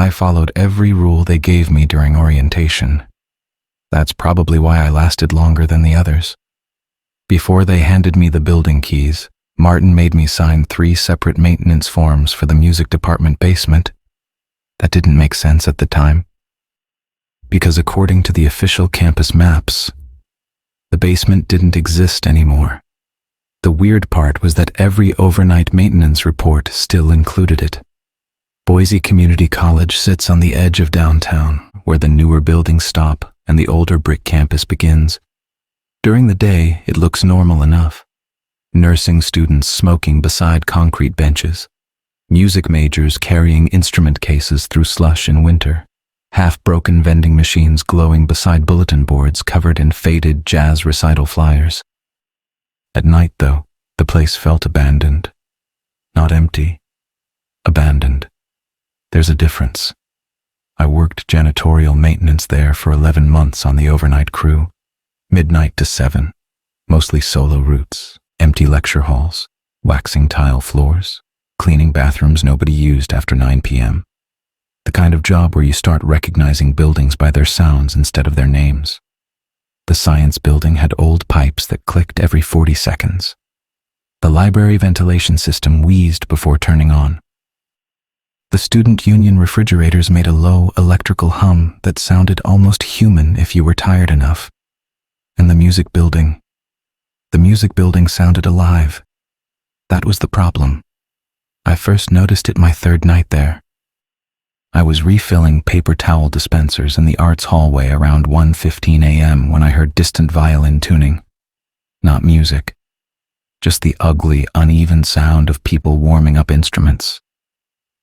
I followed every rule they gave me during orientation. That's probably why I lasted longer than the others. Before they handed me the building keys, Martin made me sign 3 separate maintenance forms for the music department basement. That didn't make sense at the time, because according to the official campus maps, the basement didn't exist anymore. The weird part was that every overnight maintenance report still included it. Boise Community College sits on the edge of downtown, where the newer buildings stop and the older brick campus begins. During the day, it looks normal enough. Nursing students smoking beside concrete benches, music majors carrying instrument cases through slush in winter, half-broken vending machines glowing beside bulletin boards covered in faded jazz recital flyers. At night, though, the place felt abandoned. Not empty. Abandoned. There's a difference. I worked janitorial maintenance there for 11 months on the overnight crew, midnight to 7, mostly solo routes, empty lecture halls, waxing tile floors, cleaning bathrooms nobody used after 9 p.m. The kind of job where you start recognizing buildings by their sounds instead of their names. The science building had old pipes that clicked every 40 seconds. The library ventilation system wheezed before turning on. The student union refrigerators made a low electrical hum that sounded almost human if you were tired enough. And the music building sounded alive. That was the problem. I first noticed it my 3rd night there. I was refilling paper towel dispensers in the arts hallway around 1:15 a.m. when I heard distant violin tuning. Not music, just the ugly, uneven sound of people warming up instruments.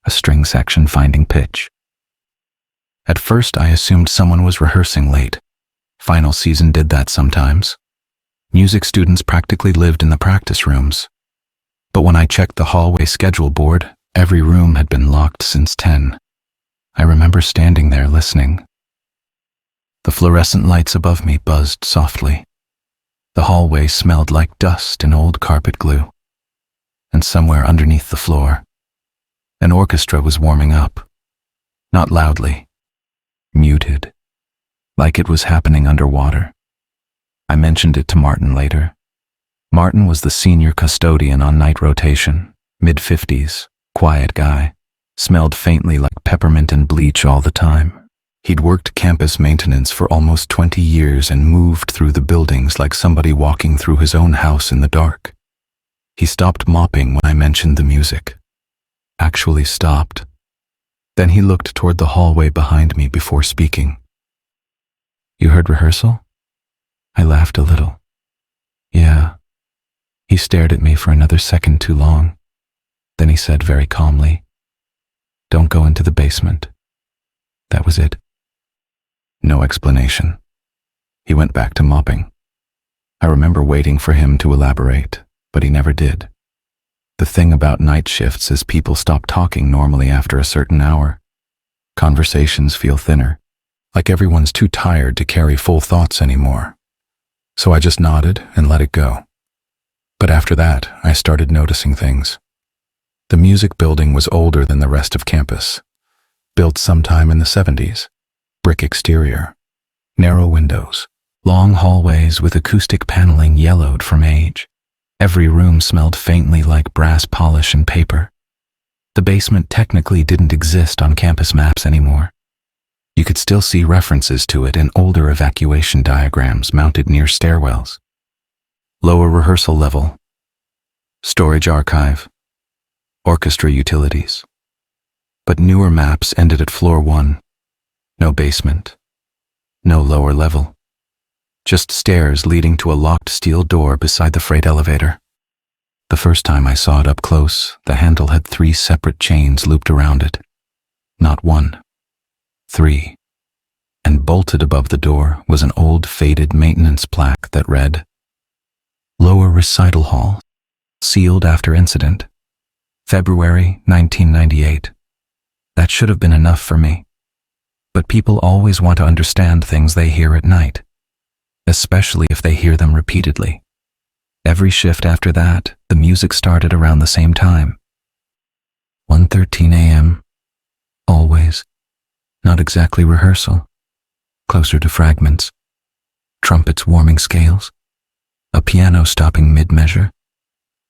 A string section finding pitch. At first, I assumed someone was rehearsing late. Final season did that sometimes. Music students practically lived in the practice rooms. But when I checked the hallway schedule board, every room had been locked since 10. I remember standing there listening. The fluorescent lights above me buzzed softly. The hallway smelled like dust and old carpet glue. And somewhere underneath the floor, an orchestra was warming up. Not loudly. Muted. Like it was happening underwater. I mentioned it to Martin later. Martin was the senior custodian on night rotation, mid-50s, quiet guy, smelled faintly like peppermint and bleach all the time. He'd worked campus maintenance for almost 20 years and moved through the buildings like somebody walking through his own house in the dark. He stopped mopping when I mentioned the music. Actually stopped. Then he looked toward the hallway behind me before speaking. "You heard rehearsal?" I laughed a little. "Yeah." He stared at me for another second too long. Then he said very calmly, "Don't go into the basement." That was it. No explanation. He went back to mopping. I remember waiting for him to elaborate, but he never did. The thing about night shifts is people stop talking normally after a certain hour. Conversations feel thinner, like everyone's too tired to carry full thoughts anymore. So I just nodded and let it go. But after that, I started noticing things. The music building was older than the rest of campus. Built sometime in the 70s. Brick exterior. Narrow windows. Long hallways with acoustic paneling yellowed from age. Every room smelled faintly like brass polish and paper. The basement technically didn't exist on campus maps anymore. You could still see references to it in older evacuation diagrams mounted near stairwells. Lower rehearsal level. Storage archive. Orchestra utilities. But newer maps ended at floor 1. No basement. No lower level. Just stairs leading to a locked steel door beside the freight elevator. The first time I saw it up close, the handle had 3 separate chains looped around it. Not 1. 3. And bolted above the door was an old faded maintenance plaque that read, "Lower Recital Hall, sealed after incident, February 1998. That should have been enough for me. But people always want to understand things they hear at night, especially if they hear them repeatedly. Every shift after that, the music started around the same time. 1:13 a.m. Always. Not exactly rehearsal, closer to fragments, trumpets warming scales, a piano stopping mid-measure,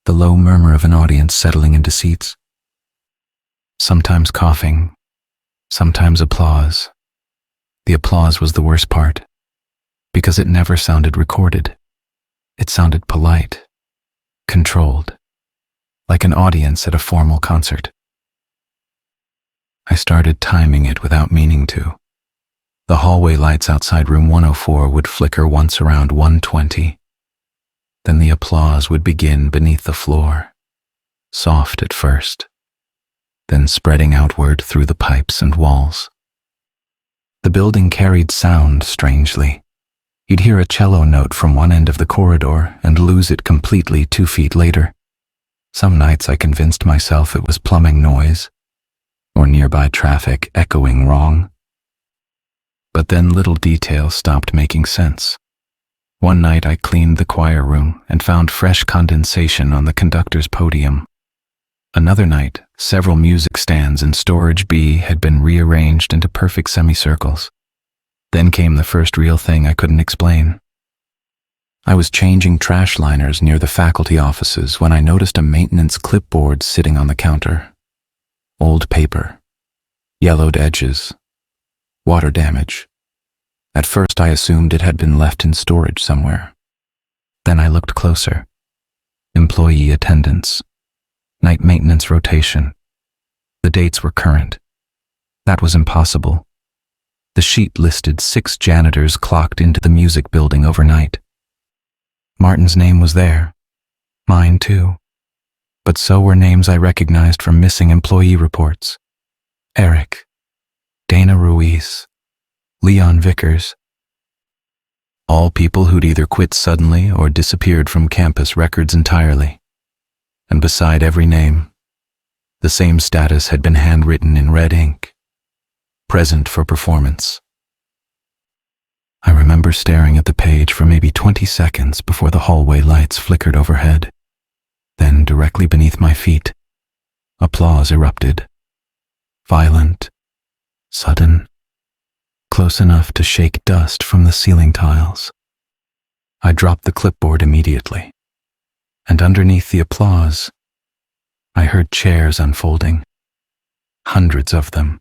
the low murmur of an audience settling into seats. Sometimes coughing, sometimes applause. The applause was the worst part, because it never sounded recorded. It sounded polite, controlled, like an audience at a formal concert. I started timing it without meaning to. The hallway lights outside room 104 would flicker once around 1:20. Then the applause would begin beneath the floor, soft at first, then spreading outward through the pipes and walls. The building carried sound strangely. You'd hear a cello note from one end of the corridor and lose it completely 2 feet later. Some nights I convinced myself it was plumbing noise, or nearby traffic echoing wrong. But then little details stopped making sense. One night I cleaned the choir room and found fresh condensation on the conductor's podium. Another night, several music stands in storage B had been rearranged into perfect semicircles. Then came the first real thing I couldn't explain. I was changing trash liners near the faculty offices when I noticed a maintenance clipboard sitting on the counter. Old paper, yellowed edges, water damage. At first I assumed it had been left in storage somewhere. Then I looked closer. Employee attendance, night maintenance rotation. The dates were current. That was impossible. The sheet listed 6 janitors clocked into the music building overnight. Martin's name was there. Mine too. But so were names I recognized from missing employee reports. Eric, Dana Ruiz, Leon Vickers. All people who'd either quit suddenly or disappeared from campus records entirely. And beside every name, the same status had been handwritten in red ink. Present for performance. I remember staring at the page for maybe 20 seconds before the hallway lights flickered overhead. Then, directly beneath my feet, applause erupted. Violent, sudden, close enough to shake dust from the ceiling tiles. I dropped the clipboard immediately, and underneath the applause, I heard chairs unfolding. Hundreds of them.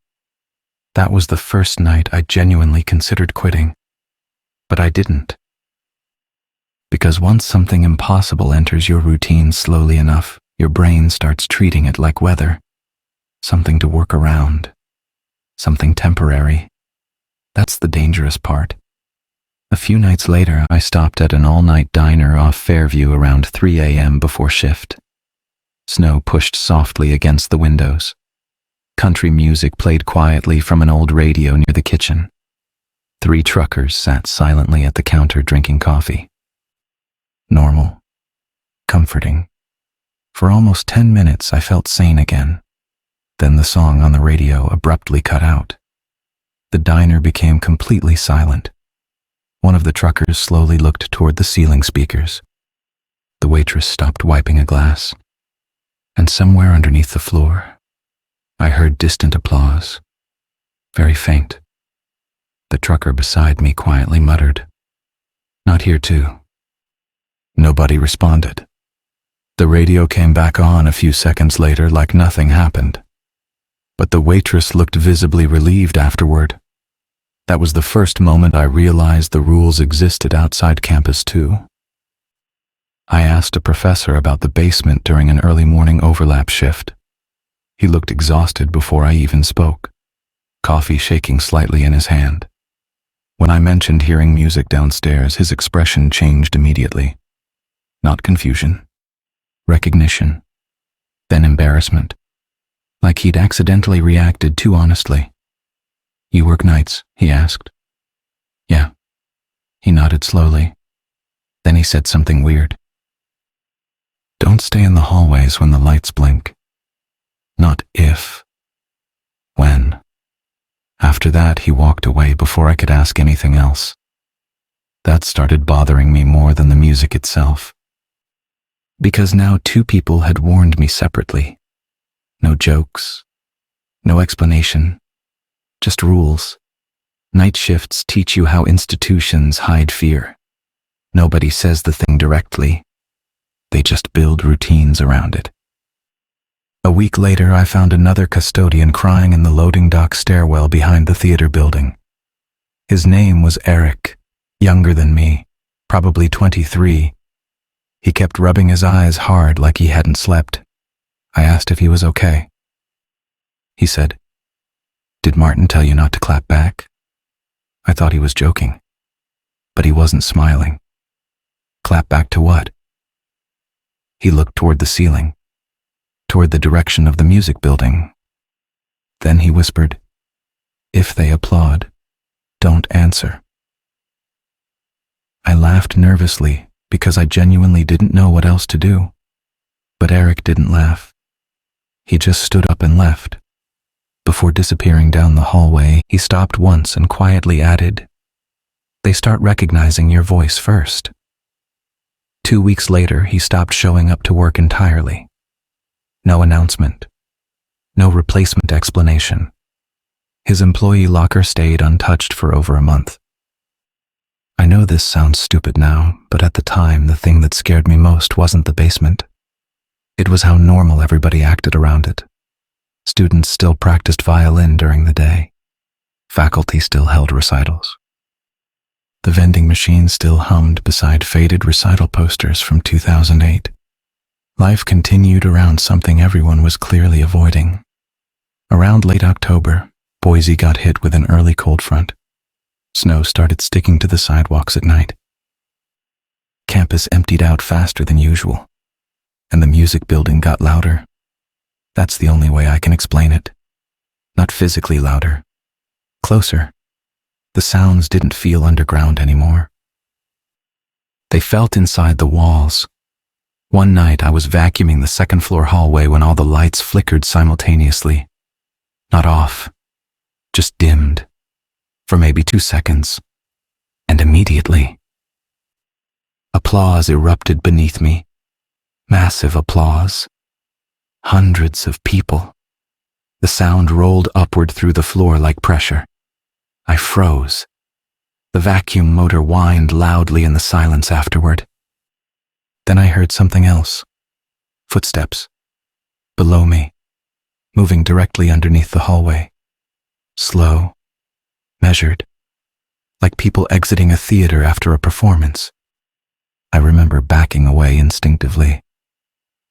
That was the first night I genuinely considered quitting. But I didn't. Because once something impossible enters your routine slowly enough, your brain starts treating it like weather. Something to work around. Something temporary. That's the dangerous part. A few nights later, I stopped at an all-night diner off Fairview around 3 a.m. before shift. Snow pushed softly against the windows. Country music played quietly from an old radio near the kitchen. 3 truckers sat silently at the counter drinking coffee. Normal. Comforting. For almost 10 minutes I felt sane again. Then the song on the radio abruptly cut out. The diner became completely silent. One of the truckers slowly looked toward the ceiling speakers. The waitress stopped wiping a glass. And somewhere underneath the floor, I heard distant applause. Very faint. The trucker beside me quietly muttered, "Not here too." Nobody responded. The radio came back on a few seconds later like nothing happened. But the waitress looked visibly relieved afterward. That was the first moment I realized the rules existed outside campus too. I asked a professor about the basement during an early morning overlap shift. He looked exhausted before I even spoke, coffee shaking slightly in his hand. When I mentioned hearing music downstairs, his expression changed immediately. Not confusion, recognition, then embarrassment, like he'd accidentally reacted too honestly. "You work nights?" he asked. "Yeah." He nodded slowly. Then he said something weird. "Don't stay in the hallways when the lights blink. Not if. When." After that, he walked away before I could ask anything else. That started bothering me more than the music itself. Because now 2 people had warned me separately. No jokes. No explanation. Just rules. Night shifts teach you how institutions hide fear. Nobody says the thing directly. They just build routines around it. A week later, I found another custodian crying in the loading dock stairwell behind the theater building. His name was Eric, younger than me, probably 23. He kept rubbing his eyes hard like he hadn't slept. I asked if he was okay. He said, "Did Martin tell you not to clap back?" I thought he was joking, but he wasn't smiling. Clap back to what? He looked toward the ceiling, toward the direction of the music building. Then he whispered, "If they applaud, don't answer." I laughed nervously because I genuinely didn't know what else to do. But Eric didn't laugh. He just stood up and left. Before disappearing down the hallway, he stopped once and quietly added, "They start recognizing your voice first." 2 weeks later, he stopped showing up to work entirely. No announcement. No replacement explanation. His employee locker stayed untouched for over a month. I know this sounds stupid now, but at the time, the thing that scared me most wasn't the basement. It was how normal everybody acted around it. Students still practiced violin during the day. Faculty still held recitals. The vending machine still hummed beside faded recital posters from 2008. Life continued around something everyone was clearly avoiding. Around late October, Boise got hit with an early cold front. Snow started sticking to the sidewalks at night. Campus emptied out faster than usual, and the music building got louder. That's the only way I can explain it. Not physically louder. Closer. The sounds didn't feel underground anymore. They felt inside the walls. One night I was vacuuming the second-floor hallway when all the lights flickered simultaneously. Not off, just dimmed. For maybe 2 seconds. And immediately, applause erupted beneath me. Massive applause. Hundreds of people. The sound rolled upward through the floor like pressure. I froze. The vacuum motor whined loudly in the silence afterward. Then I heard something else. Footsteps. Below me. Moving directly underneath the hallway. Slow. Measured. Like people exiting a theater after a performance. I remember backing away instinctively.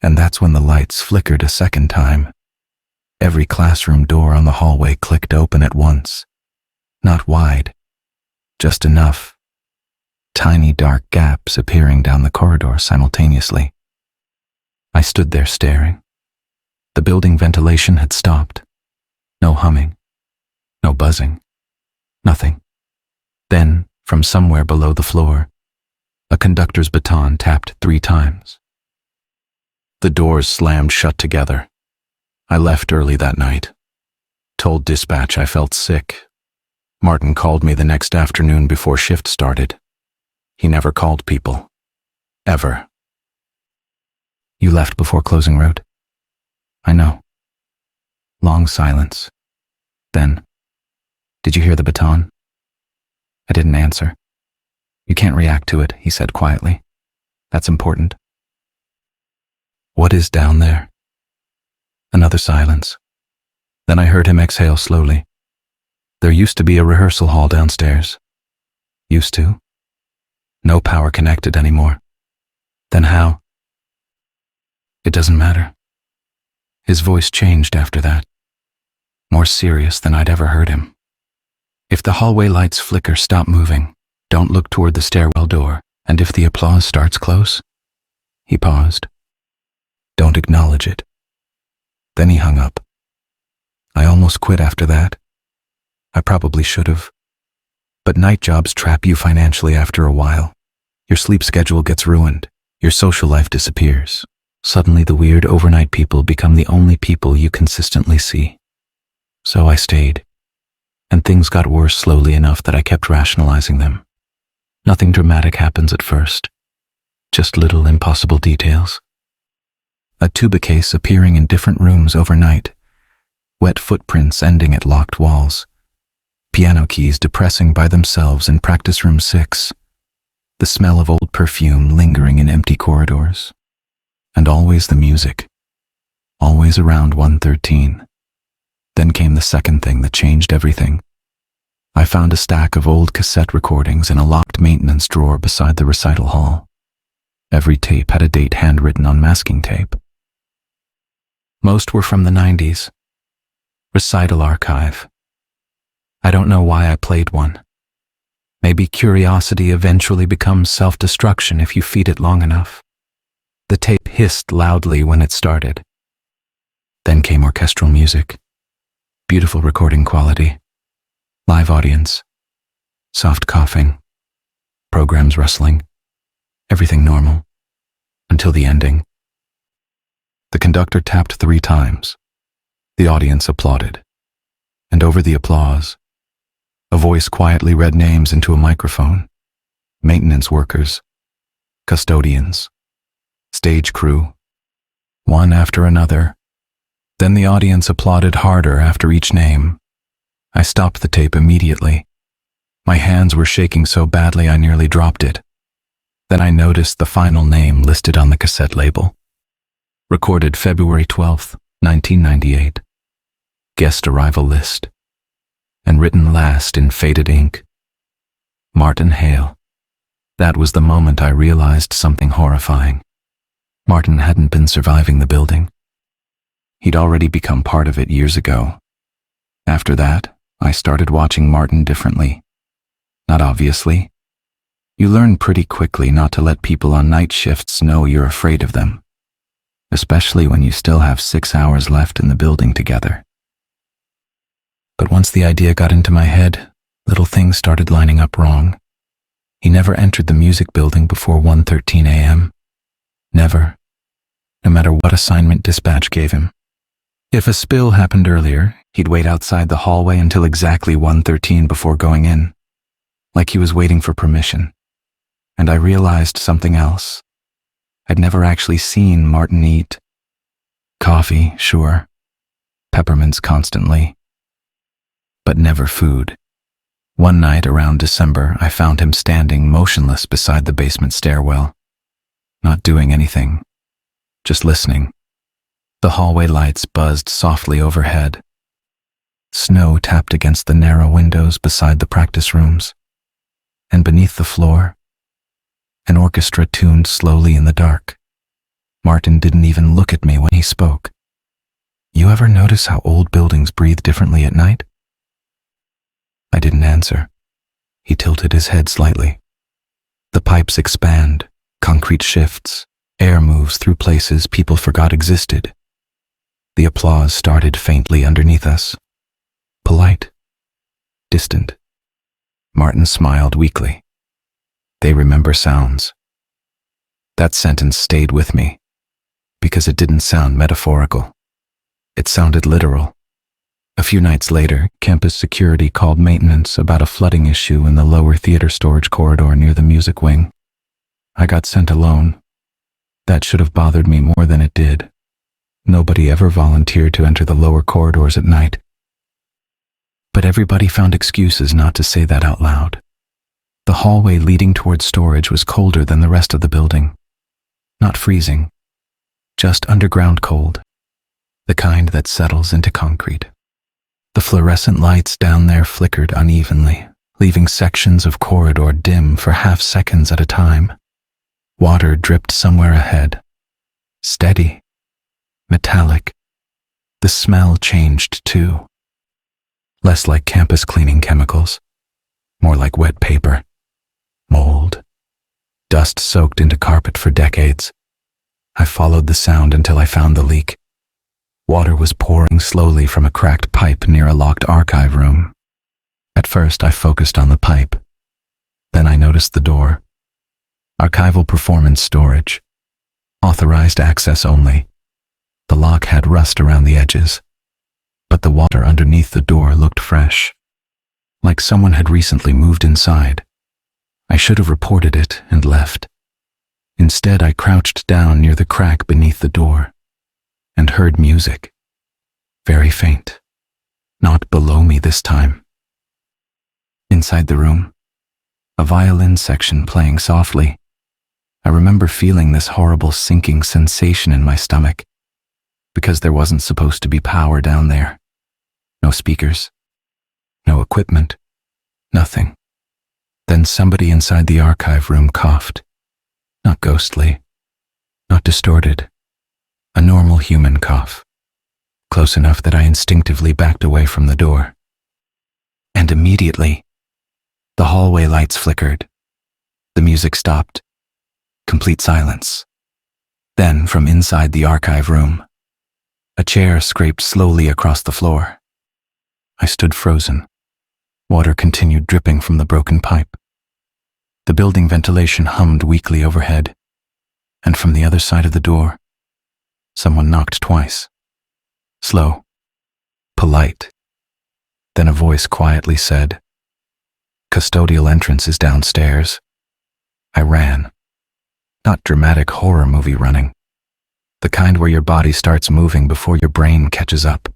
And that's when the lights flickered a second time. Every classroom door on the hallway clicked open at once. Not wide. Just enough. Tiny dark gaps appearing down the corridor simultaneously. I stood there staring. The building ventilation had stopped. No humming. No buzzing. Nothing. Then, from somewhere below the floor, a conductor's baton tapped 3 times. The doors slammed shut together. I left early that night. Told dispatch I felt sick. Martin called me the next afternoon before shift started. He never called people. Ever. You left before closing road? I know. Long silence. Then, did you hear the baton? I didn't answer. You can't react to it, he said quietly. That's important. What is down there? Another silence. Then I heard him exhale slowly. There used to be a rehearsal hall downstairs. Used to? No power connected anymore. Then how? It doesn't matter. His voice changed after that. More serious than I'd ever heard him. If the hallway lights flicker, stop moving. Don't look toward the stairwell door. And if the applause starts close, he paused. Don't acknowledge it. Then he hung up. I almost quit after that. I probably should have. But night jobs trap you financially after a while. Your sleep schedule gets ruined. Your social life disappears. Suddenly the weird overnight people become the only people you consistently see. So I stayed. And things got worse slowly enough that I kept rationalizing them. Nothing dramatic happens at first. Just little impossible details. A tuba case appearing in different rooms overnight. Wet footprints ending at locked walls. piano keys depressing by themselves in practice room 6, the smell of old perfume lingering in empty corridors, and always the music, always around 1:13. Then came the second thing that changed everything. I found a stack of old cassette recordings in a locked maintenance drawer beside the recital hall. Every tape had a date handwritten on masking tape. Most were from the 90s. Recital archive. I don't know why I played one. Maybe curiosity eventually becomes self-destruction if you feed it long enough. The tape hissed loudly when it started. Then came orchestral music. Beautiful recording quality. Live audience. Soft coughing. Programs rustling. Everything normal. Until the ending. The conductor tapped 3 times. The audience applauded. And over the applause, a voice quietly read names into a microphone. Maintenance workers. Custodians. Stage crew. One after another. Then the audience applauded harder after each name. I stopped the tape immediately. My hands were shaking so badly I nearly dropped it. Then I noticed the final name listed on the cassette label. Recorded February 12th, 1998. Guest arrival list. And written last in faded ink. Martin Hale. That was the moment I realized something horrifying. Martin hadn't been surviving the building. He'd already become part of it years ago. After that, I started watching Martin differently. Not obviously. You learn pretty quickly not to let people on night shifts know you're afraid of them, especially when you still have 6 hours left in the building together. But once the idea got into my head, little things started lining up wrong. He never entered the music building before 1:13 a.m. Never. No matter what assignment dispatch gave him. If a spill happened earlier, he'd wait outside the hallway until exactly 1:13 before going in, like he was waiting for permission. And I realized something else. I'd never actually seen Martin eat. Coffee, sure. Peppermints constantly. But never food. One night around December, I found him standing motionless beside the basement stairwell, not doing anything, just listening. The hallway lights buzzed softly overhead. Snow tapped against the narrow windows beside the practice rooms. And beneath the floor, an orchestra tuned slowly in the dark. Martin didn't even look at me when he spoke. You ever notice how old buildings breathe differently at night? I didn't answer. He tilted his head slightly. The pipes expand, concrete shifts, air moves through places people forgot existed. The applause started faintly underneath us. Polite. Distant. Martin smiled weakly. They remember sounds. That sentence stayed with me, because it didn't sound metaphorical. It sounded literal. A few nights later, campus security called maintenance about a flooding issue in the lower theater storage corridor near the music wing. I got sent alone. That should have bothered me more than it did. Nobody ever volunteered to enter the lower corridors at night. But everybody found excuses not to say that out loud. The hallway leading towards storage was colder than the rest of the building. Not freezing, just underground cold, the kind that settles into concrete. The fluorescent lights down there flickered unevenly, leaving sections of corridor dim for half seconds at a time. Water dripped somewhere ahead. Steady. Metallic. The smell changed too. Less like campus cleaning chemicals. More like wet paper. Mold. Dust soaked into carpet for decades. I followed the sound until I found the leak. Water was pouring slowly from a cracked pipe near a locked archive room. At first, I focused on the pipe. Then I noticed the door. Archival performance storage. Authorized access only. The lock had rust around the edges, but the water underneath the door looked fresh, like someone had recently moved inside. I should have reported it and left. Instead, I crouched down near the crack beneath the door and heard music. Very faint. Not below me this time. Inside the room, a violin section playing softly. I remember feeling this horrible sinking sensation in my stomach, because there wasn't supposed to be power down there. No speakers, no equipment, nothing. Then somebody inside the archive room coughed. Not ghostly, not distorted. A normal human cough. Close enough that I instinctively backed away from the door. And immediately, the hallway lights flickered. The music stopped. Complete silence. Then, from inside the archive room, a chair scraped slowly across the floor. I stood frozen. Water continued dripping from the broken pipe. The building ventilation hummed weakly overhead, and from the other side of the door, someone knocked twice. Slow, polite. Then a voice quietly said, "Custodial entrance is downstairs." I ran. Not dramatic horror movie running. The kind where your body starts moving before your brain catches up.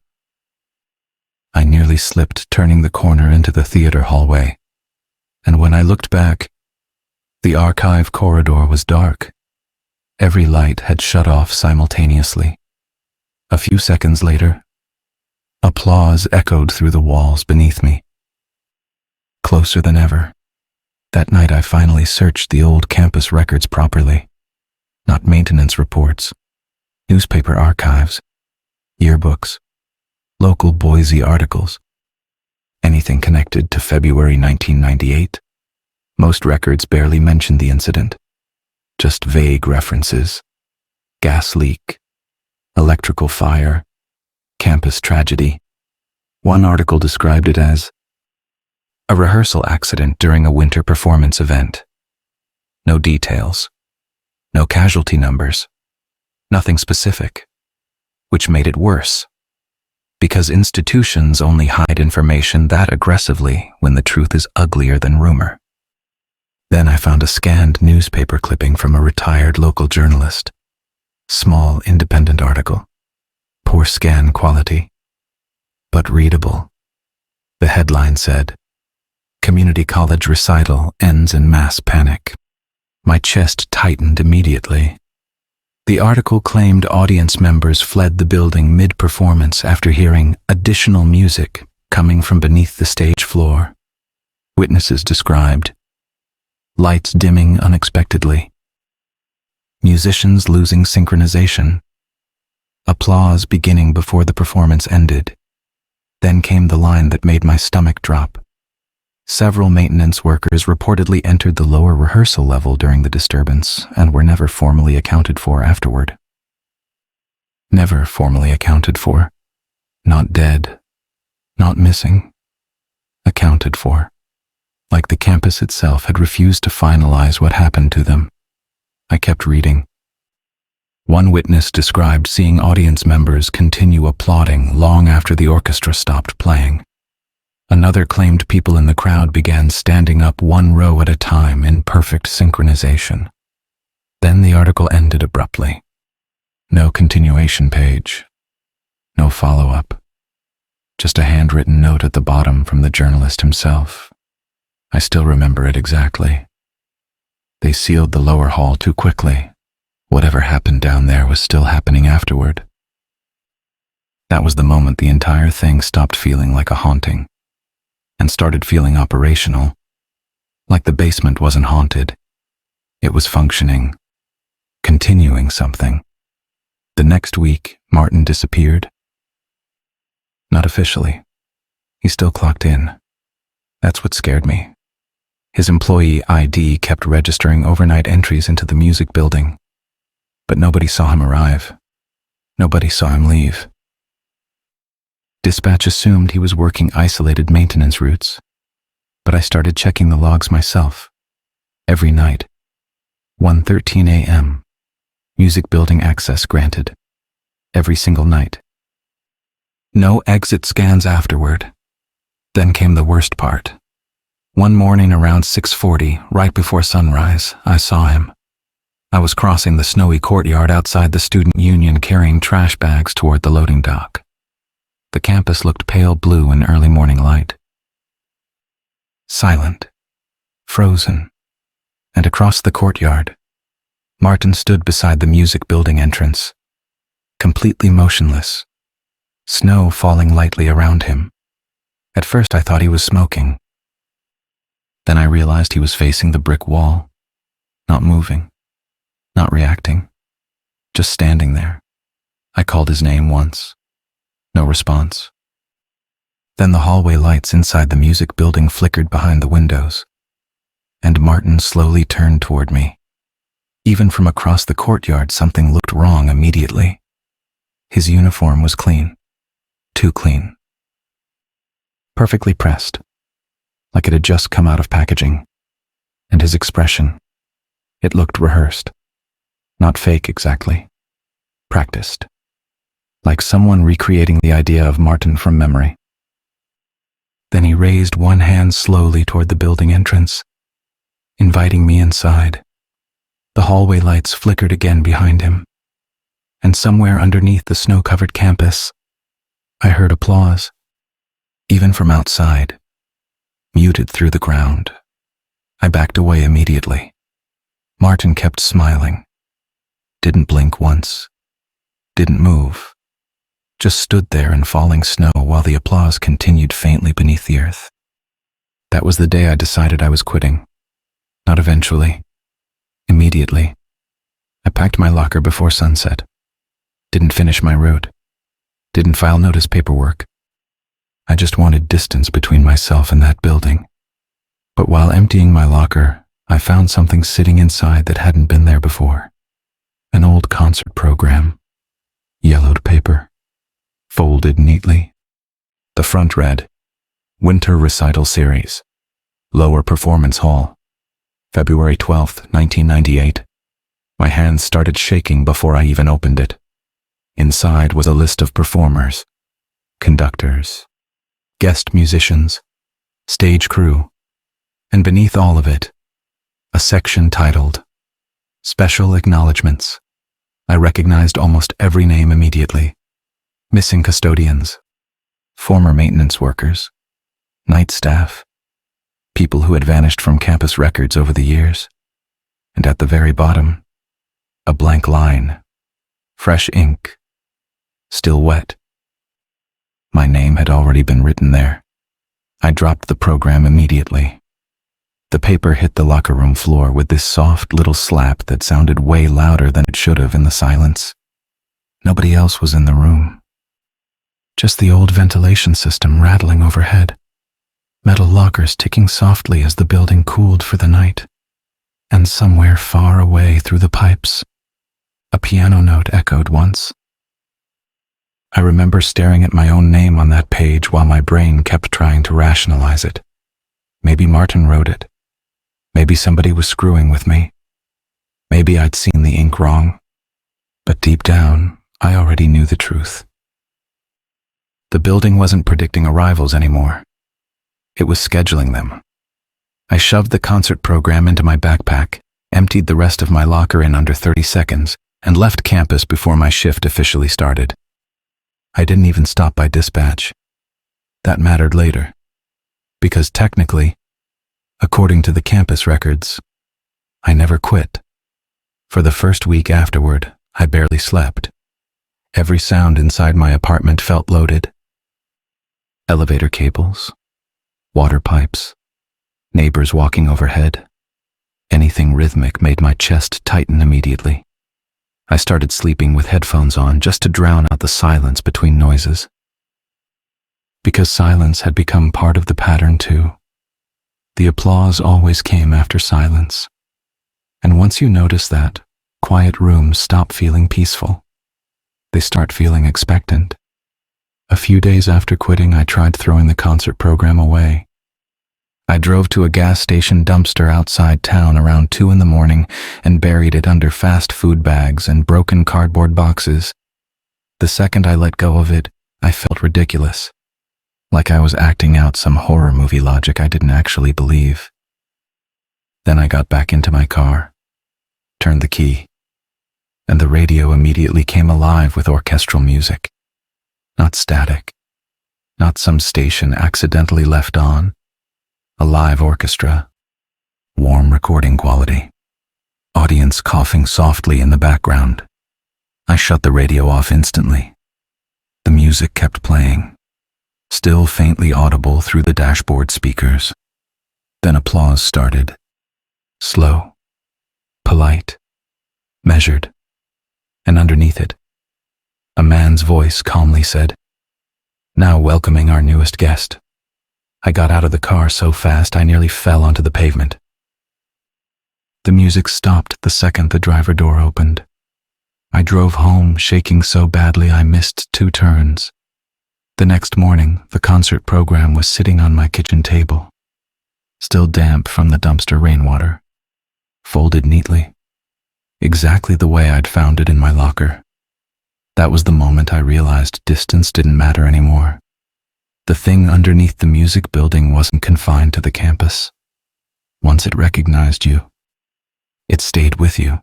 I nearly slipped, turning the corner into the theater hallway. And when I looked back, the archive corridor was dark. Every light had shut off simultaneously. A few seconds later, applause echoed through the walls beneath me. Closer than ever. That night I finally searched the old campus records properly. Not maintenance reports, newspaper archives, yearbooks, local Boise articles. Anything connected to February 1998. Most records barely mentioned the incident. Just vague references. Gas leak, electrical fire, campus tragedy. One article described it as a rehearsal accident during a winter performance event. No details. No casualty numbers. Nothing specific. Which made it worse. Because institutions only hide information that aggressively when the truth is uglier than rumor. Then I found a scanned newspaper clipping from a retired local journalist. Small, independent article. Poor scan quality, but readable. The headline said, "Community College Recital Ends in Mass Panic." My chest tightened immediately. The article claimed audience members fled the building mid-performance after hearing additional music coming from beneath the stage floor. Witnesses described lights dimming unexpectedly, musicians losing synchronization, applause beginning before the performance ended. Then came the line that made my stomach drop. Several maintenance workers reportedly entered the lower rehearsal level during the disturbance and were never formally accounted for afterward. Never formally accounted for. Not dead. Not missing. Accounted for. Like the campus itself had refused to finalize what happened to them. I kept reading. One witness described seeing audience members continue applauding long after the orchestra stopped playing. Another claimed people in the crowd began standing up one row at a time in perfect synchronization. Then the article ended abruptly. No continuation page. No follow-up. Just a handwritten note at the bottom from the journalist himself. I still remember it exactly. They sealed the lower hall too quickly. Whatever happened down there was still happening afterward. That was the moment the entire thing stopped feeling like a haunting and started feeling operational, like the basement wasn't haunted. It was functioning, continuing something. The next week, Martin disappeared. Not officially. He still clocked in. That's what scared me. His employee ID kept registering overnight entries into the music building. But nobody saw him arrive. Nobody saw him leave. Dispatch assumed he was working isolated maintenance routes, but I started checking the logs myself. Every night. 1:13 a.m. Music building access granted. Every single night. No exit scans afterward. Then came the worst part. One morning around 6:40, right before sunrise, I saw him. I was crossing the snowy courtyard outside the student union carrying trash bags toward the loading dock. The campus looked pale blue in early morning light. silent, frozen, and across the courtyard, Martin stood beside the music building entrance, completely motionless, snow falling lightly around him. At first I thought he was smoking. Then I realized he was facing the brick wall, not moving, not reacting, just standing there. I called his name once. No response. Then the hallway lights inside the music building flickered behind the windows, and Martin slowly turned toward me. Even from across the courtyard, something looked wrong immediately. His uniform was clean, too clean. Perfectly pressed, like it had just come out of packaging. And his expression, it looked rehearsed. Not fake exactly, practiced. Like someone recreating the idea of Martin from memory. Then he raised one hand slowly toward the building entrance, inviting me inside. The hallway lights flickered again behind him, and somewhere underneath the snow-covered campus, I heard applause, even from outside, muted through the ground. I backed away immediately. Martin kept smiling, didn't blink once, didn't move, just stood there in falling snow while the applause continued faintly beneath the earth. That was the day I decided I was quitting. Not eventually. Immediately. I packed my locker before sunset. Didn't finish my route. Didn't file notice paperwork. I just wanted distance between myself and that building. But while emptying my locker, I found something sitting inside that hadn't been there before. An old concert program. Yellowed paper. Folded neatly. The front read, Winter Recital Series. Lower Performance Hall. February 12th, 1998. My hands started shaking before I even opened it. Inside was a list of performers, conductors, guest musicians, stage crew, and beneath all of it, a section titled, Special Acknowledgements. I recognized almost every name immediately. Missing custodians, former maintenance workers, night staff, people who had vanished from campus records over the years, and at the very bottom, a blank line, fresh ink, still wet. My name had already been written there. I dropped the program immediately. The paper hit the locker room floor with this soft little slap that sounded way louder than it should have in the silence. Nobody else was in the room. Just the old ventilation system rattling overhead. Metal lockers ticking softly as the building cooled for the night. And somewhere far away through the pipes, a piano note echoed once. I remember staring at my own name on that page while my brain kept trying to rationalize it. Maybe Martin wrote it. Maybe somebody was screwing with me. Maybe I'd seen the ink wrong. But deep down, I already knew the truth. The building wasn't predicting arrivals anymore. It was scheduling them. I shoved the concert program into my backpack, emptied the rest of my locker in under 30 seconds, and left campus before my shift officially started. I didn't even stop by dispatch. That mattered later. Because technically, according to the campus records, I never quit. For the first week afterward, I barely slept. Every sound inside my apartment felt loaded. Elevator cables, water pipes, neighbors walking overhead. Anything rhythmic made my chest tighten immediately. I started sleeping with headphones on just to drown out the silence between noises. Because silence had become part of the pattern too. The applause always came after silence. And once you notice that, quiet rooms stop feeling peaceful. They start feeling expectant. A few days after quitting, I tried throwing the concert program away. I drove to a gas station dumpster outside town around 2 a.m. and buried it under fast food bags and broken cardboard boxes. The second I let go of it, I felt ridiculous. Like I was acting out some horror movie logic I didn't actually believe. Then I got back into my car, turned the key, and the radio immediately came alive with orchestral music. Not static, not some station accidentally left on. A live orchestra. Warm recording quality. Audience coughing softly in the background. I shut the radio off instantly. The music kept playing, still faintly audible through the dashboard speakers. Then applause started. Slow, polite, measured, and underneath it, a man's voice calmly said, "Now welcoming our newest guest." I got out of the car so fast I nearly fell onto the pavement. The music stopped the second the driver door opened. I drove home shaking so badly I missed 2 turns. The next morning, the concert program was sitting on my kitchen table, still damp from the dumpster rainwater, folded neatly, exactly the way I'd found it in my locker. That was the moment I realized distance didn't matter anymore. The thing underneath the music building wasn't confined to the campus. Once it recognized you, it stayed with you.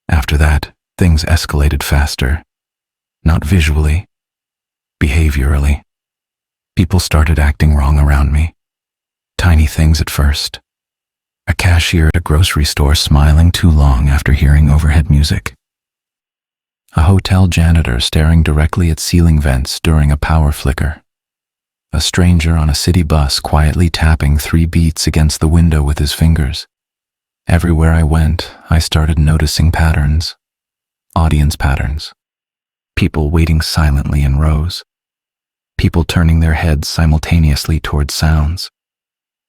After that, things escalated faster. Not visually, behaviorally. People started acting wrong around me. Tiny things at first. A cashier at a grocery store smiling too long after hearing overhead music. A hotel janitor staring directly at ceiling vents during a power flicker. A stranger on a city bus quietly tapping 3 beats against the window with his fingers. Everywhere I went, I started noticing patterns. Audience patterns. People waiting silently in rows. People turning their heads simultaneously towards sounds.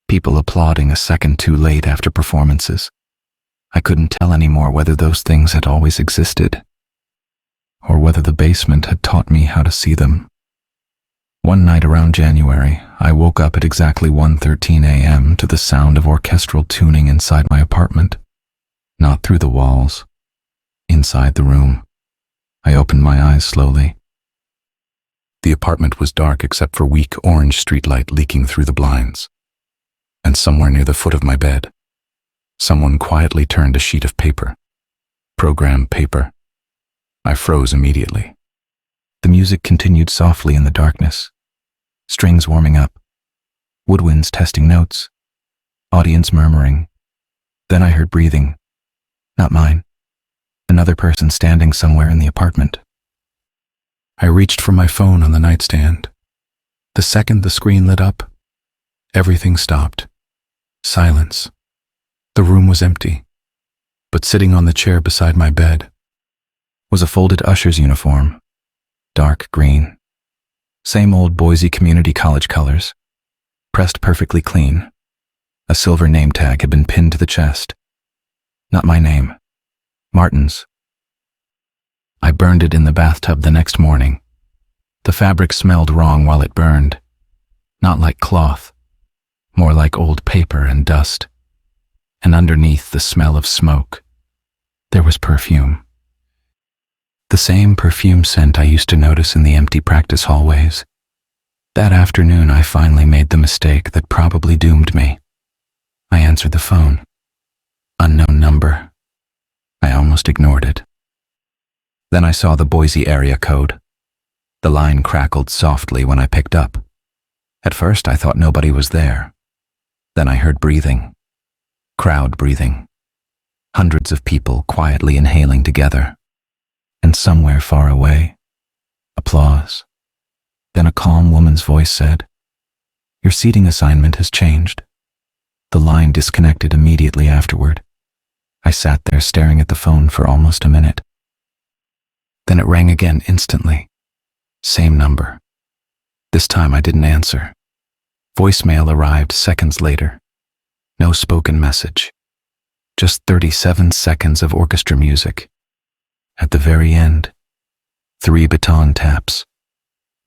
People applauding a second too late after performances. I couldn't tell anymore whether those things had always existed, or whether the basement had taught me how to see them. One night around January, I woke up at exactly 1:13 a.m. to the sound of orchestral tuning inside my apartment. Not through the walls. Inside the room. I opened my eyes slowly. The apartment was dark except for weak orange streetlight leaking through the blinds. And somewhere near the foot of my bed, someone quietly turned a sheet of paper. Program paper. I froze immediately. The music continued softly in the darkness. Strings warming up. Woodwinds testing notes. Audience murmuring. Then I heard breathing. Not mine. Another person standing somewhere in the apartment. I reached for my phone on the nightstand. The second the screen lit up, everything stopped. Silence. The room was empty. But sitting on the chair beside my bed was a folded usher's uniform. Dark green. Same old Boise Community College colors. Pressed perfectly clean. A silver name tag had been pinned to the chest. Not my name. Martin's. I burned it in the bathtub the next morning. The fabric smelled wrong while it burned. Not like cloth. More like old paper and dust. And underneath the smell of smoke, there was perfume. The same perfume scent I used to notice in the empty practice hallways. That afternoon, I finally made the mistake that probably doomed me. I answered the phone. Unknown number. I almost ignored it. Then I saw the Boise area code. The line crackled softly when I picked up. At first, I thought nobody was there. Then I heard breathing. Crowd breathing. Hundreds of people quietly inhaling together. And somewhere far away, applause. Then a calm woman's voice said, "Your seating assignment has changed." The line disconnected immediately afterward. I sat there staring at the phone for almost a minute. Then it rang again instantly. Same number. This time I didn't answer. Voicemail arrived seconds later. No spoken message. Just 37 seconds of orchestra music. At the very end, 3 baton taps.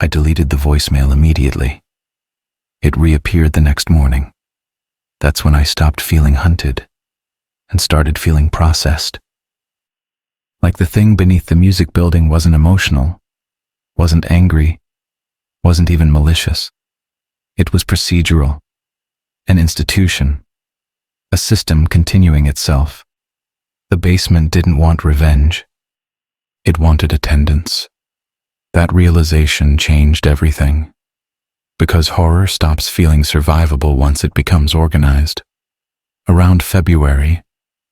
I deleted the voicemail immediately. It reappeared the next morning. That's when I stopped feeling hunted and started feeling processed. Like the thing beneath the music building wasn't emotional, wasn't angry, wasn't even malicious. It was procedural, an institution, a system continuing itself. The basement didn't want revenge. It wanted attendance. That realization changed everything. because horror stops feeling survivable once it becomes organized. Around February,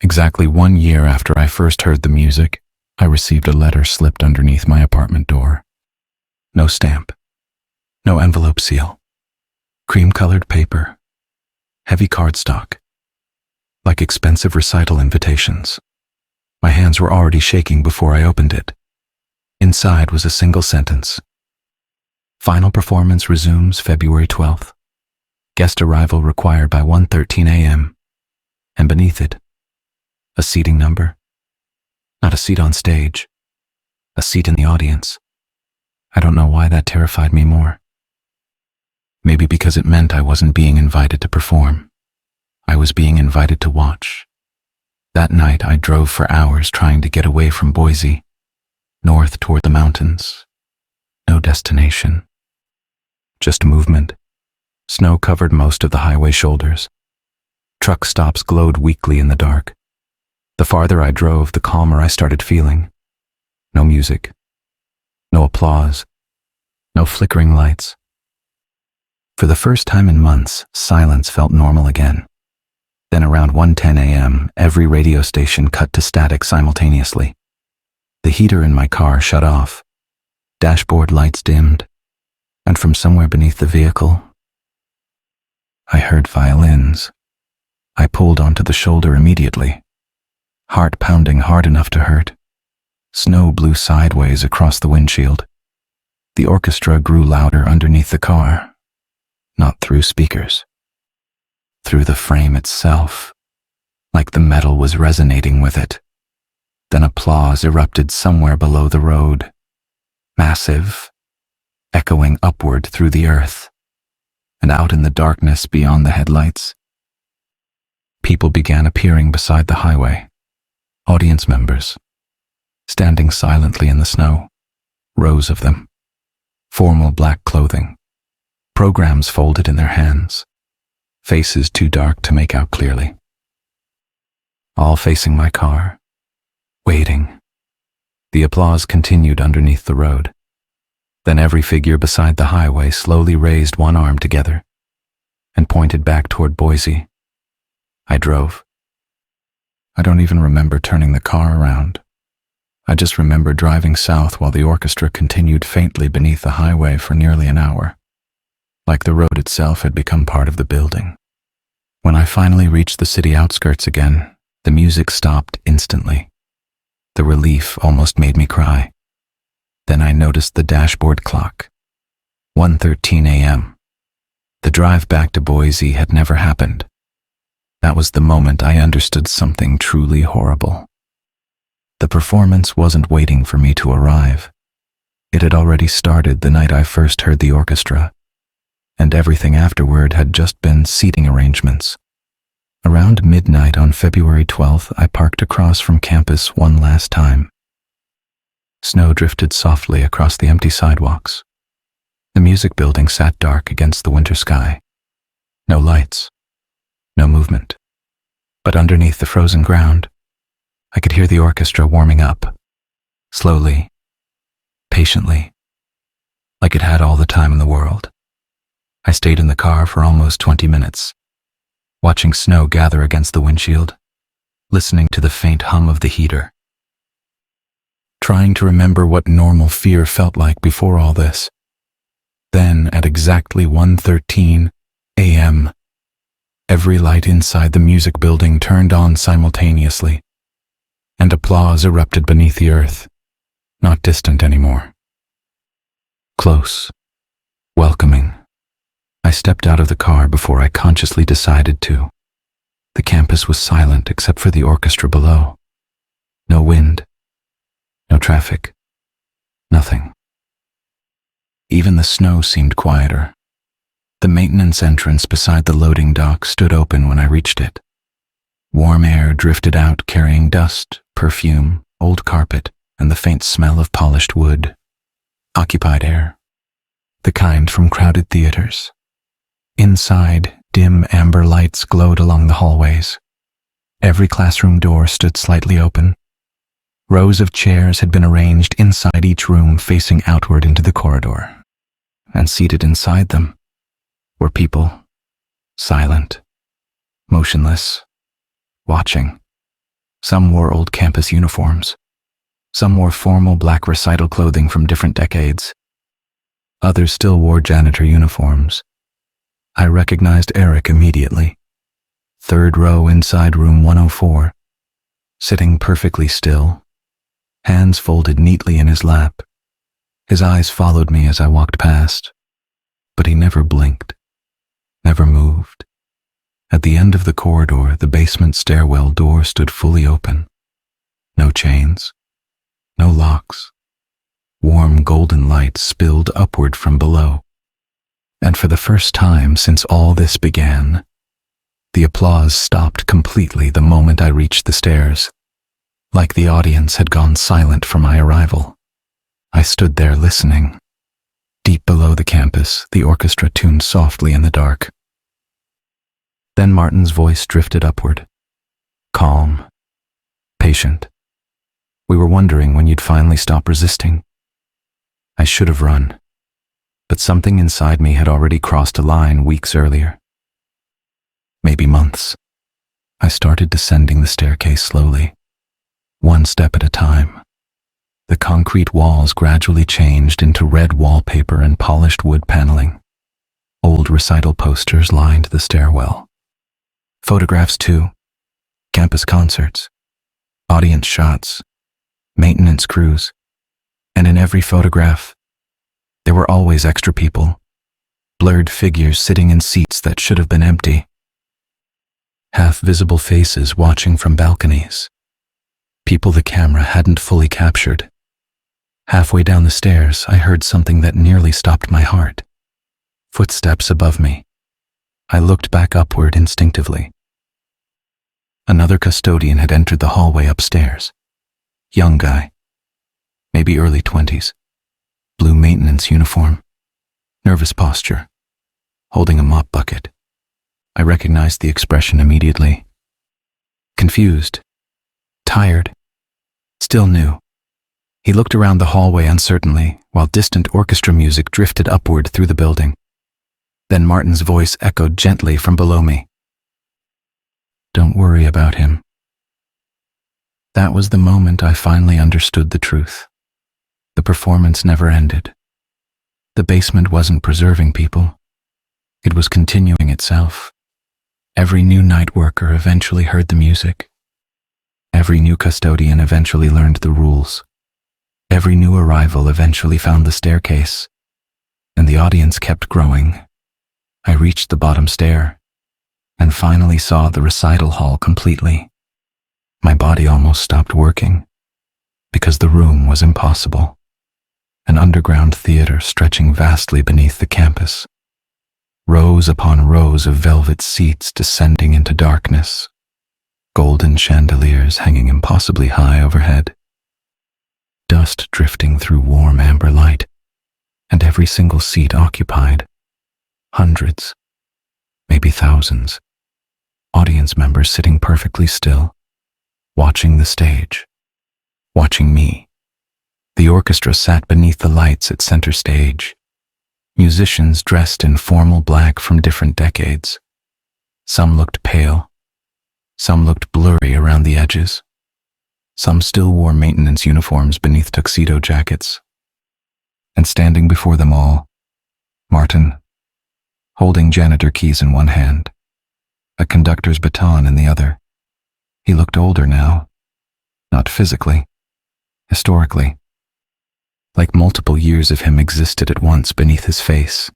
exactly 1 year after I first heard the music, I received a letter slipped underneath my apartment door. No stamp, no envelope seal, cream-colored paper, heavy cardstock, like expensive recital invitations. My hands were already shaking before I opened it. Inside was a single sentence. Final performance resumes February 12th. Guest arrival required by 1:13 a.m. And beneath it, a seating number. Not a seat on stage, a seat in the audience. I don't know why that terrified me more. Maybe because it meant I wasn't being invited to perform. I was being invited to watch. That night I drove for hours trying to get away from Boise, north toward the mountains. No destination. Just movement. Snow covered most of the highway shoulders. Truck stops glowed weakly in the dark. The farther I drove, the calmer I started feeling. No music. No applause. No flickering lights. For the first time in months, silence felt normal again. Then around 1:10 a.m., every radio station cut to static simultaneously. The heater in my car shut off. Dashboard lights dimmed. And from somewhere beneath the vehicle, I heard violins. I pulled onto the shoulder immediately. Heart pounding hard enough to hurt. Snow blew sideways across the windshield. The orchestra grew louder underneath the car. Not through speakers. Through the frame itself, like the metal was resonating with it. Then applause erupted somewhere below the road. Massive, echoing upward through the earth, and out in the darkness beyond the headlights. People began appearing beside the highway. Audience members, standing silently in the snow, rows of them. Formal black clothing, programs folded in their hands, faces too dark to make out clearly. All facing my car, waiting. The applause continued underneath the road. Then every figure beside the highway slowly raised one arm together and pointed back toward Boise. I drove. I don't even remember turning the car around. I just remember driving south while the orchestra continued faintly beneath the highway for nearly an hour, like the road itself had become part of the building. When I finally reached the city outskirts again, the music stopped instantly. The relief almost made me cry. Then I noticed the dashboard clock. 1:13 a.m. The drive back to Boise had never happened. That was the moment I understood something truly horrible. The performance wasn't waiting for me to arrive. It had already started the night I first heard the orchestra, and everything afterward had just been seating arrangements. Around midnight on February 12th, I parked across from campus one last time. Snow drifted softly across the empty sidewalks. The music building sat dark against the winter sky. No lights. No movement. But underneath the frozen ground, I could hear the orchestra warming up. Slowly. Patiently. Like it had all the time in the world. I stayed in the car for almost 20 minutes, watching snow gather against the windshield, listening to the faint hum of the heater. Trying to remember what normal fear felt like before all this. Then, at exactly 1:13 a.m., every light inside the music building turned on simultaneously, and applause erupted beneath the earth, not distant anymore. Close, welcoming. I stepped out of the car before I consciously decided to. The campus was silent except for the orchestra below. No wind, no traffic, nothing. Even the snow seemed quieter. The maintenance entrance beside the loading dock stood open when I reached it. Warm air drifted out carrying dust, perfume, old carpet, and the faint smell of polished wood. Occupied air. The kind from crowded theaters. Inside, dim amber lights glowed along the hallways. Every classroom door stood slightly open. Rows of chairs had been arranged inside each room facing outward into the corridor. And seated inside them, were people, silent, motionless, watching. Some wore old campus uniforms. Some wore formal black recital clothing from different decades. Others still wore janitor uniforms. I recognized Eric immediately. Third row inside room 104, sitting perfectly still, hands folded neatly in his lap. His eyes followed me as I walked past, but he never blinked, never moved. At the end of the corridor, the basement stairwell door stood fully open. No chains, no locks. Warm golden light spilled upward from below. And for the first time since all this began, the applause stopped completely the moment I reached the stairs, like the audience had gone silent for my arrival. I stood there listening. Deep below the campus, the orchestra tuned softly in the dark. Then Martin's voice drifted upward, calm, patient. We were wondering when you'd finally stop resisting. I should have run, but something inside me had already crossed a line weeks earlier. Maybe months. I started descending the staircase slowly, one step at a time. The concrete walls gradually changed into red wallpaper and polished wood paneling. Old recital posters lined the stairwell. Photographs too. Campus concerts, audience shots, maintenance crews. And in every photograph, there were always extra people, blurred figures sitting in seats that should have been empty. Half-visible faces watching from balconies. People the camera hadn't fully captured. Halfway down the stairs, I heard something that nearly stopped my heart. Footsteps above me. I looked back upward instinctively. Another custodian had entered the hallway upstairs. Young guy, maybe early 20s, blue maintenance uniform, nervous posture, holding a mop bucket. I recognized the expression immediately. Confused, tired, still new. He looked around the hallway uncertainly while distant orchestra music drifted upward through the building. Then Martin's voice echoed gently from below me. Don't worry about him. That was the moment I finally understood the truth. The performance never ended. The basement wasn't preserving people. It was continuing itself. Every new night worker eventually heard the music. Every new custodian eventually learned the rules. Every new arrival eventually found the staircase. And the audience kept growing. I reached the bottom stair and finally saw the recital hall completely. My body almost stopped working because the room was impossible. An underground theater stretching vastly beneath the campus. Rows upon rows of velvet seats descending into darkness. Golden chandeliers hanging impossibly high overhead. Dust drifting through warm amber light, and every single seat occupied. Hundreds, maybe thousands. Audience members sitting perfectly still, watching the stage, watching me. The orchestra sat beneath the lights at center stage. Musicians dressed in formal black from different decades. Some looked pale. Some looked blurry around the edges. Some still wore maintenance uniforms beneath tuxedo jackets. And standing before them all, Martin, holding janitor keys in one hand, a conductor's baton in the other. He looked older now, not physically, historically. Like multiple years of him existed at once beneath his face.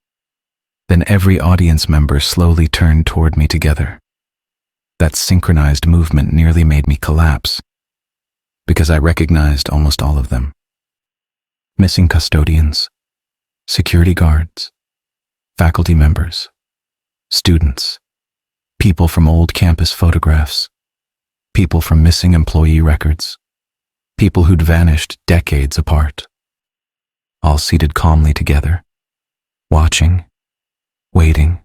Then every audience member slowly turned toward me together. That synchronized movement nearly made me collapse, because I recognized almost all of them. Missing custodians, security guards, faculty members, students, people from old campus photographs, people from missing employee records, people who'd vanished decades apart. All seated calmly together, watching, waiting.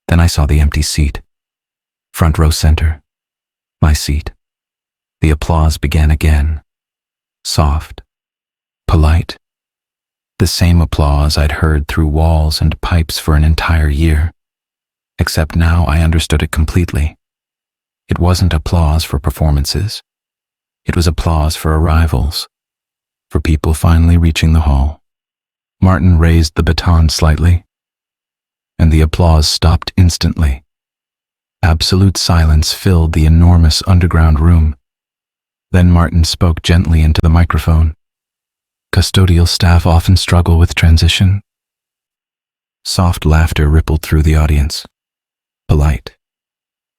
Then I saw the empty seat, front row center, my seat. The applause began again, soft, polite, The same applause I'd heard through walls and pipes for an entire year. Except now I understood it completely. It wasn't applause for performances. It was applause for arrivals, for people finally reaching the hall. Martin raised the baton slightly, and the applause stopped instantly. Absolute silence filled the enormous underground room. Then Martin spoke gently into the microphone. Custodial staff often struggle with transition. Soft laughter rippled through the audience. Polite,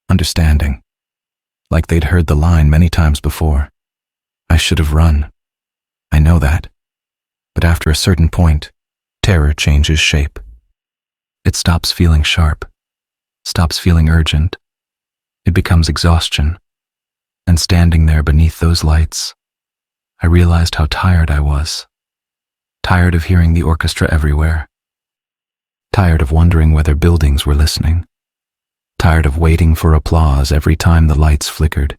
understanding, like they'd heard the line many times before. I should have run. I know that. But after a certain point, terror changes shape. It stops feeling sharp, stops feeling urgent. It becomes exhaustion. And standing there beneath those lights, I realized how tired I was. Tired of hearing the orchestra everywhere. Tired of wondering whether buildings were listening. Tired of waiting for applause every time the lights flickered.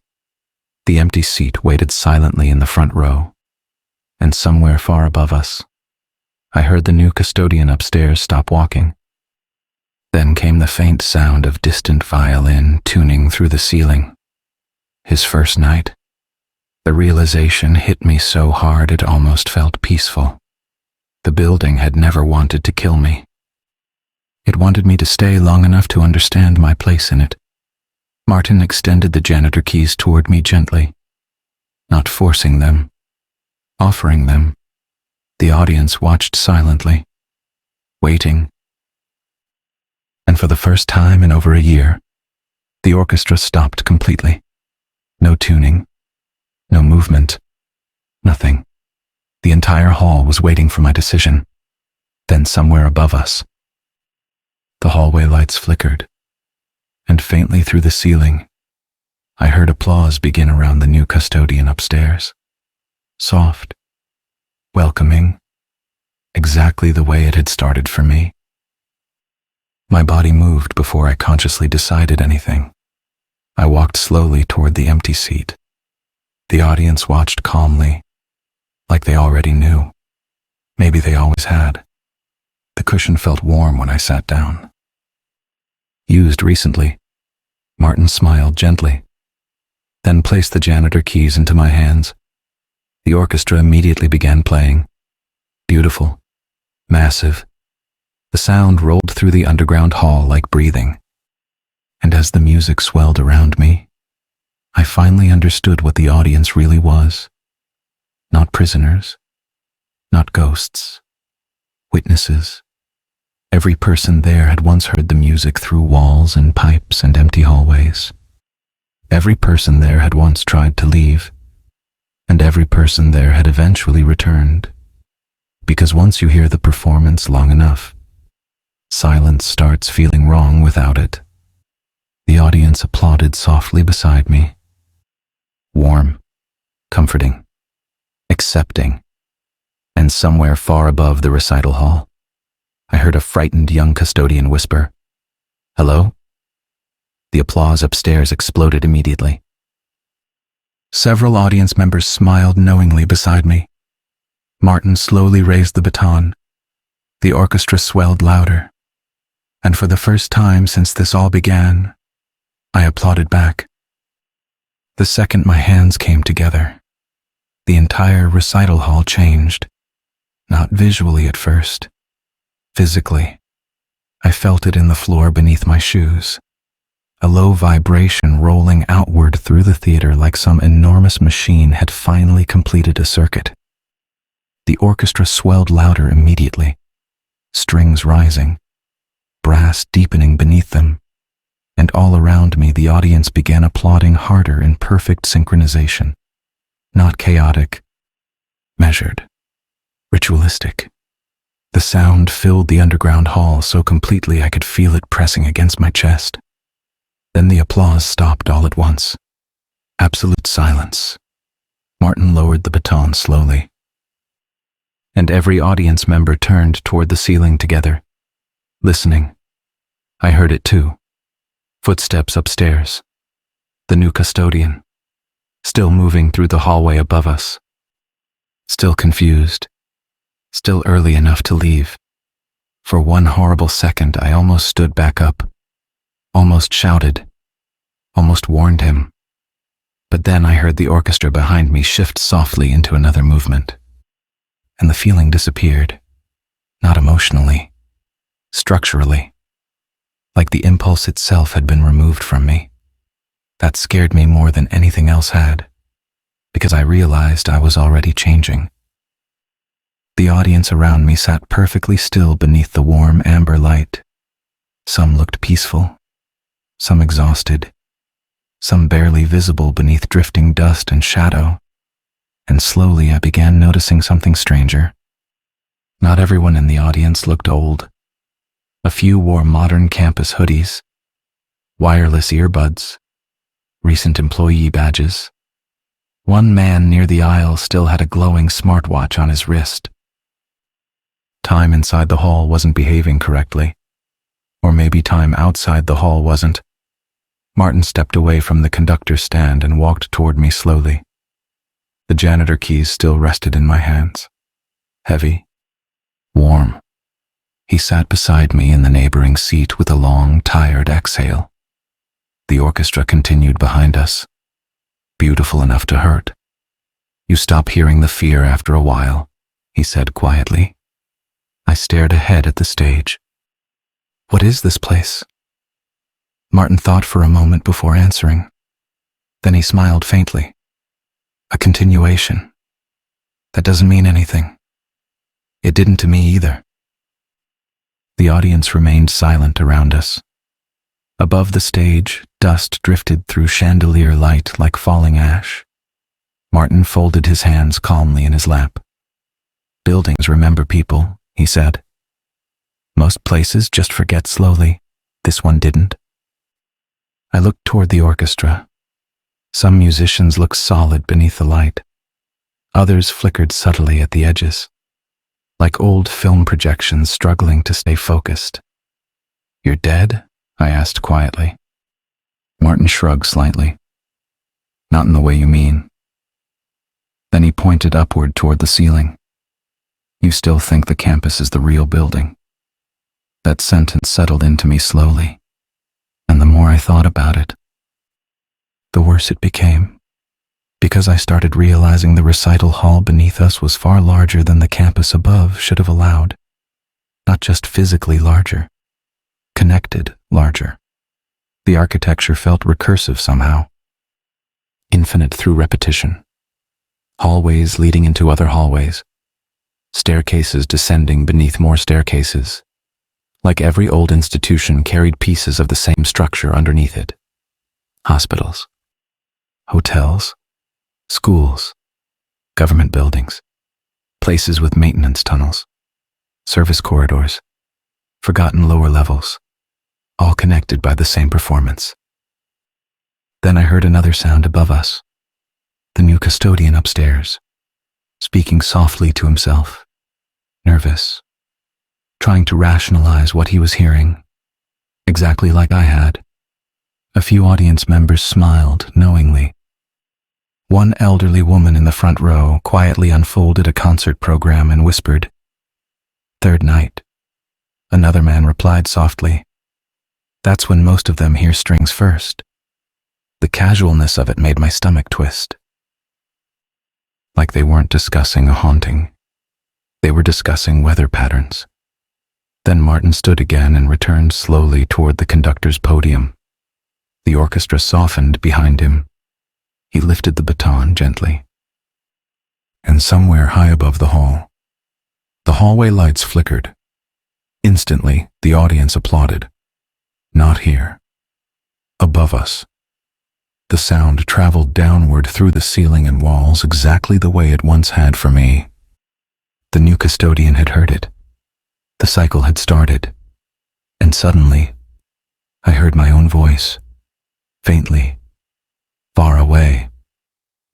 The empty seat waited silently in the front row. And somewhere far above us, I heard the new custodian upstairs stop walking. Then came the faint sound of distant violin tuning through the ceiling. His first night. The realization hit me so hard it almost felt peaceful. The building had never wanted to kill me. It wanted me to stay long enough to understand my place in it. Martin extended the janitor keys toward me gently, not forcing them, offering them. The audience watched silently, waiting. And for the first time in over a year, the orchestra stopped completely. No tuning, no movement, nothing. The entire hall was waiting for my decision. Then somewhere above us, the hallway lights flickered, and faintly through the ceiling, I heard applause begin around the new custodian upstairs. Soft, welcoming, exactly the way it had started for me. My body moved before I consciously decided anything. I walked slowly toward the empty seat. The audience watched calmly, like they already knew. Maybe they always had. The cushion felt warm when I sat down. Used recently, Martin smiled gently, then placed the janitor keys into my hands. The orchestra immediately began playing. Beautiful, massive. The sound rolled through the underground hall like breathing. And as the music swelled around me, I finally understood what the audience really was. Not prisoners, not ghosts, witnesses. Every person there had once heard the music through walls and pipes and empty hallways. Every person there had once tried to leave, and every person there had eventually returned. Because once you hear the performance long enough, silence starts feeling wrong without it. The audience applauded softly beside me. Warm, comforting, accepting. And somewhere far above the recital hall, I heard a frightened young custodian whisper, "Hello?" The applause upstairs exploded immediately. Several audience members smiled knowingly beside me. Martin slowly raised the baton. The orchestra swelled louder. And for the first time since this all began, I applauded back. The second my hands came together, the entire recital hall changed. Not visually at first. Physically. I felt it in the floor beneath my shoes. A low vibration rolling outward through the theater like some enormous machine had finally completed a circuit. The orchestra swelled louder immediately, strings rising, brass deepening beneath them, and all around me the audience began applauding harder in perfect synchronization. Not chaotic, measured, ritualistic. The sound filled the underground hall so completely I could feel it pressing against my chest. Then the applause stopped all at once. Absolute silence. Martin lowered the baton slowly. And every audience member turned toward the ceiling together, listening. I heard it too. Footsteps upstairs. The new custodian, still moving through the hallway above us. Still confused. Still early enough to leave. For one horrible second, I almost stood back up, almost shouted, almost warned him. But then I heard the orchestra behind me shift softly into another movement, and the feeling disappeared, not emotionally, structurally, like the impulse itself had been removed from me. That scared me more than anything else had, because I realized I was already changing. The audience around me sat perfectly still beneath the warm amber light. Some looked peaceful, some exhausted, some barely visible beneath drifting dust and shadow, and slowly I began noticing something stranger. Not everyone in the audience looked old. A few wore modern campus hoodies, wireless earbuds, recent employee badges. One man near the aisle still had a glowing smartwatch on his wrist. Time inside the hall wasn't behaving correctly. Or maybe time outside the hall wasn't. Martin stepped away from the conductor's stand and walked toward me slowly. The janitor keys still rested in my hands. Heavy, warm. He sat beside me in the neighboring seat with a long, tired exhale. The orchestra continued behind us, beautiful enough to hurt. You stop hearing the fear after a while, he said quietly. I stared ahead at the stage. What is this place? Martin thought for a moment before answering. Then he smiled faintly. A continuation. That doesn't mean anything. It didn't to me either. The audience remained silent around us. Above the stage, dust drifted through chandelier light like falling ash. Martin folded his hands calmly in his lap. Buildings remember people, he said. Most places just forget slowly. This one didn't. I looked toward the orchestra. Some musicians looked solid beneath the light. Others flickered subtly at the edges, like old film projections struggling to stay focused. You're dead? I asked quietly. Martin shrugged slightly. Not in the way you mean. Then he pointed upward toward the ceiling. You still think the campus is the real building. That sentence settled into me slowly, and the more I thought about it, the worse it became, because I started realizing the recital hall beneath us was far larger than the campus above should have allowed. Not just physically larger, connected larger. The architecture felt recursive somehow, infinite through repetition. Hallways leading into other hallways, staircases descending beneath more staircases, like every old institution carried pieces of the same structure underneath it. Hospitals, hotels, schools, government buildings, places with maintenance tunnels, service corridors, forgotten lower levels, all connected by the same performance. Then I heard another sound above us, the new custodian upstairs, speaking softly to himself, nervous, trying to rationalize what he was hearing, exactly like I had. A few audience members smiled knowingly. One elderly woman in the front row quietly unfolded a concert program and whispered, "Third night." Another man replied softly, "That's when most of them hear strings first." The casualness of it made my stomach twist. Like they weren't discussing a haunting. They were discussing weather patterns. Then Martin stood again and returned slowly toward the conductor's podium. The orchestra softened behind him. He lifted the baton gently. And somewhere high above the hall, the hallway lights flickered. Instantly, the audience applauded. Not here. Above us. The sound traveled downward through the ceiling and walls exactly the way it once had for me. The new custodian had heard it. The cycle had started. And suddenly, I heard my own voice, faintly, far away,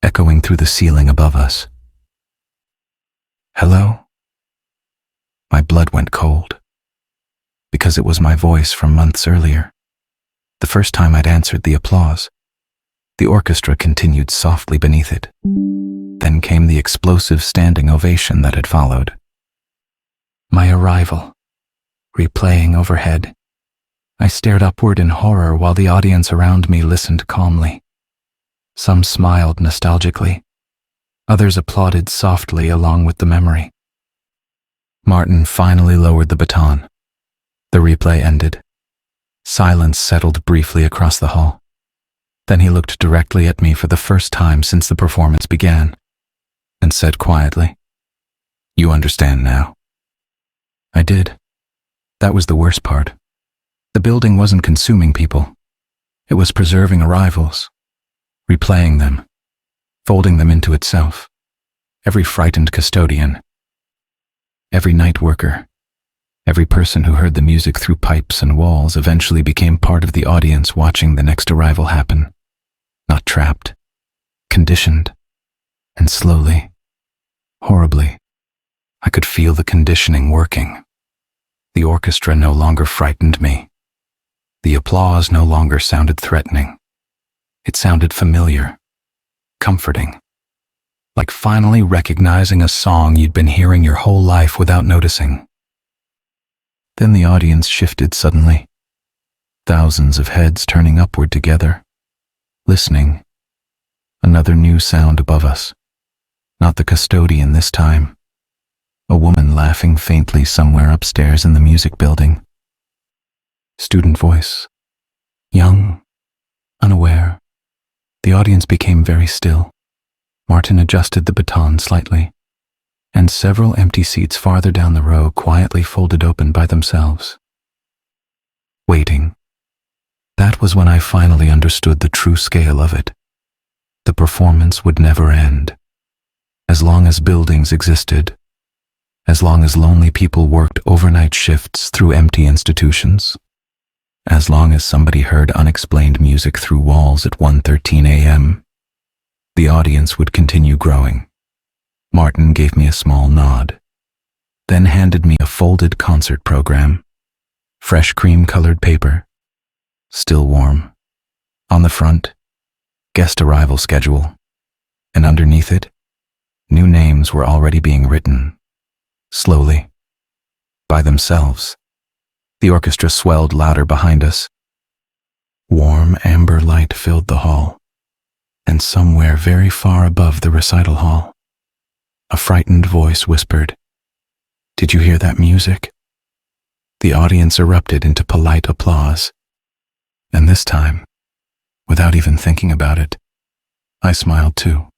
echoing through the ceiling above us. "Hello?" My blood went cold, because it was my voice from months earlier, the first time I'd answered the applause. The orchestra continued softly beneath it. Then came the explosive standing ovation that had followed. My arrival, replaying overhead. I stared upward in horror while the audience around me listened calmly. Some smiled nostalgically. Others applauded softly along with the memory. Martin finally lowered the baton. The replay ended. Silence settled briefly across the hall. Then he looked directly at me for the first time since the performance began, and said quietly, "You understand now." I did. That was the worst part. The building wasn't consuming people. It was preserving arrivals, replaying them, folding them into itself. Every frightened custodian, every night worker, every person who heard the music through pipes and walls eventually became part of the audience watching the next arrival happen. Not trapped, conditioned, and slowly, horribly, I could feel the conditioning working. The orchestra no longer frightened me. The applause no longer sounded threatening. It sounded familiar, comforting, like finally recognizing a song you'd been hearing your whole life without noticing. Then the audience shifted suddenly, thousands of heads turning upward together, listening. Another new sound above us. Not the custodian this time. A woman laughing faintly somewhere upstairs in the music building. Student voice. Young, unaware. The audience became very still. Martin adjusted the baton slightly, and several empty seats farther down the row quietly folded open by themselves. Waiting. That was when I finally understood the true scale of it. The performance would never end. As long as buildings existed, as long as lonely people worked overnight shifts through empty institutions, as long as somebody heard unexplained music through walls at 1:13 a.m., the audience would continue growing. Martin gave me a small nod, then handed me a folded concert program, fresh cream-colored paper, still warm. On the front, guest arrival schedule, and underneath it, new names were already being written. Slowly, by themselves. The orchestra swelled louder behind us. Warm amber light filled the hall, and somewhere very far above the recital hall, a frightened voice whispered, "Did you hear that music?" The audience erupted into polite applause, and this time, without even thinking about it, I smiled too.